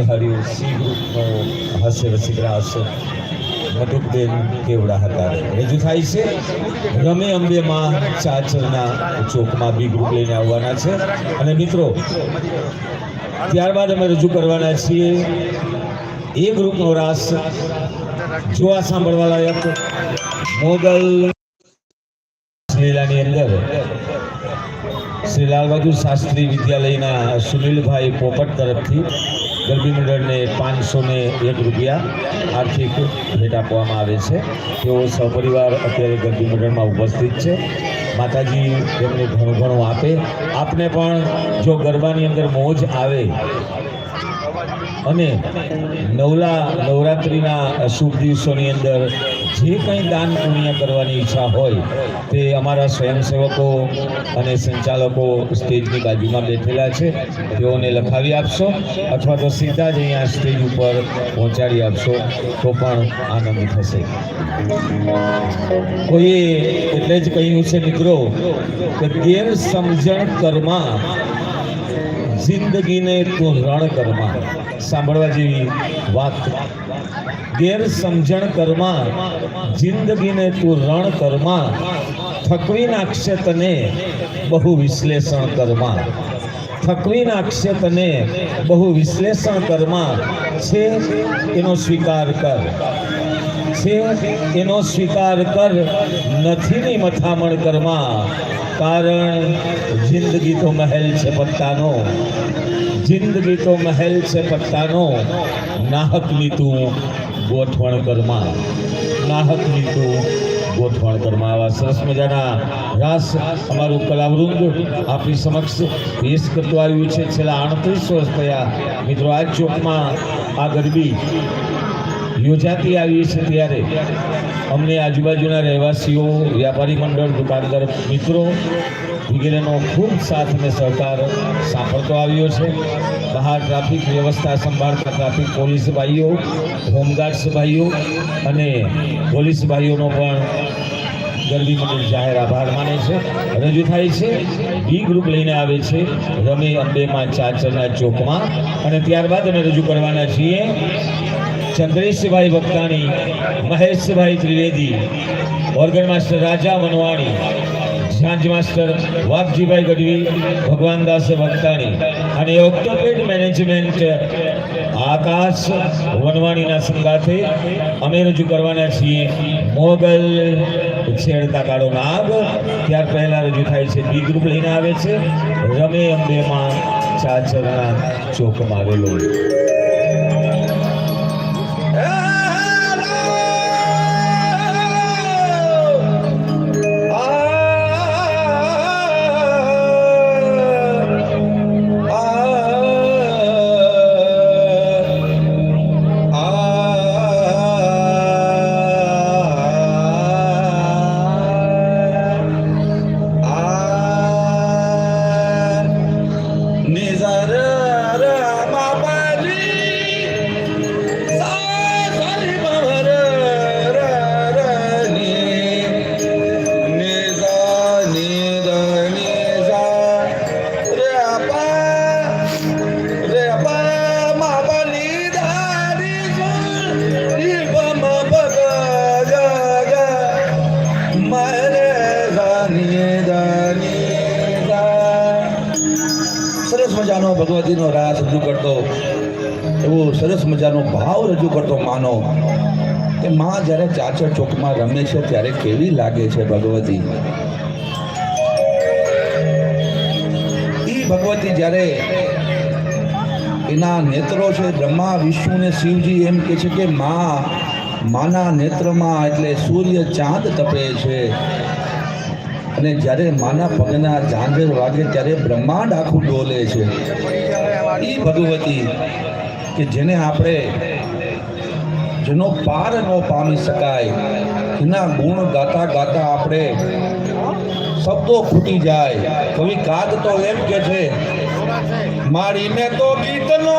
નિહાળ્યું C ગ્રુપનો હાસ્ય રસિકરાસ મટુકબેન કેવડા હતા રજૂ થાય છે રમે અંબે માં ચાચરના ચોકમાં બી ગ્રુપ લઈને આવવાના છે અને મિત્રો ત્યારબાદ અમે રજૂ કરવાના છીએ એ ગ્રુપનો રાસ જોવા સાંભળવા લાયક મોગલ લીલાની અંદર શ્રી લાલ બહાદુર શાસ્ત્રી વિદ્યાલયના સુનિલભાઈ પોપટ તરફથી ગરબી મંડળને 501 રૂપિયા આર્થિક ભેટ આપવામાં આવે છે. તેઓ સહપરિવાર અત્યારે ગરબી મંડળમાં ઉપસ્થિત છે. માતાજી તેમને ઘણું ઘણું આપે. આપને પણ જો ગરબાની અંદર મોજ આવે અને નવરાત્રિના શુભ દિવસોની અંદર જે કંઈ દાન પુણ્ય કરવાની ઈચ્છા હોય તે અમારા સ્વયંસેવકો અને સંચાલકો સ્ટેજની બાજુમાં બેઠેલા છે. તેઓને લખાવી આપશો અથવા તો સીધા જ અહીંયા સ્ટેજ ઉપર પહોંચાડી આપશો તો પણ આનંદ થશે. કોઈએ એટલે જ કહ્યું છે મિત્રો કે ગેરસમજણ કરમાં જિંદગીને તું રણ કરમાં. સાંભળવા જેવી વાત. ગેરસમજણ કરમાં જિંદગીને તું રણ કરમાં થકવી નાખશે તને બહુ વિશ્લેષણ કરમાં. થકવી નાખશે તને બહુ વિશ્લેષણ કરમાં. છે એનો સ્વીકાર કર. છે એનો સ્વીકાર કર. નથીની મથામણ કરમાં. કારણ જિંદગી તો મહેલ છે પત્તાનો. જિંદગી તો મહેલ છે પત્તાનો. નાહકની તું ગોઠવણ કરમાં. નાહકની તું ગોઠવણ કરમાં. આવા સરસ મજાના રાસ અમારું કલાવૃંદ આપણી સમક્ષ પેશ કરતું આવ્યું છે. છેલ્લા 38 વર્ષ થયા મિત્રો આ ચોકમાં આ ગરબી યોજાતી આવી છે ત્યારે અમને આજુબાજુના રહેવાસીઓ, વ્યાપારી મંડળ, દુકાનદાર મિત્રો વગેરેનો ખૂબ સાથ અને સહકાર સાંપડતો આવ્યો છે. બહાર ટ્રાફિક વ્યવસ્થા સંભાળતા ટ્રાફિક પોલીસ ભાઈઓ, હોમગાર્ડ્સ ભાઈઓ અને પોલીસ ભાઈઓનો પણ ગરબી મંડળ જાહેર આભાર માને છે. રજૂ થાય છે બી ગ્રુપ લઈને આવે છે રમે અંબે માં ચાચરના ચોકમાં અને ત્યારબાદ અમે રજૂ કરવાના છીએ ચંદ્રેશભાઈ ભક્તાણી, મહેશભાઈ ત્રિવેદી, ઓર્ગન માસ્ટર રાજા વનવાણી, ઝાંઝ માસ્ટર વાઘજીભાઈ ગઢવી, ભગવાનદાસ ભક્તાણી અને ઓક્ટોપેડ મેનેજમેન્ટ આકાશ વનવાણીના સંગાથે અમે રજૂ કરવાના છીએ મોગલ છેડતા કાળો નાગ. ત્યાર પહેલા રજૂ થાય છે બી ગ્રુપ લઈને આવે છે રમે અંબેમાં ચાચરના ચોકમાં આવેલો. સરસ મજાનો ભગવતીનો રાસ રજૂ કરતો, એવો સરસ મજાનો ભાવ રજૂ કરતો માનો કે માં જ્યારે ચાચર ચોકમાં રમે છે ત્યારે કેવી લાગે છે ભગવતી. એ ભગવતી જ્યારે એના નેત્રો છે બ્રહ્મા વિષ્ણુ ને શિવજી એમ કે છે કે માના નેત્રમાં એટલે સૂર્ય ચાંદ તપે છે અને જ્યારે માના પગના ઝાંઝર વાગે ત્યારે બ્રહ્માંડ આખું ડોલે છે. એ ભગવતી કે જેને આપણે જેનો પાર ન પામી શકાય, એના ગુણ ગાતા ગાતા આપણે શબ્દો ફૂટી જાય. કવિ કાગ તો એમ કે છે મારીને તો ગીતનો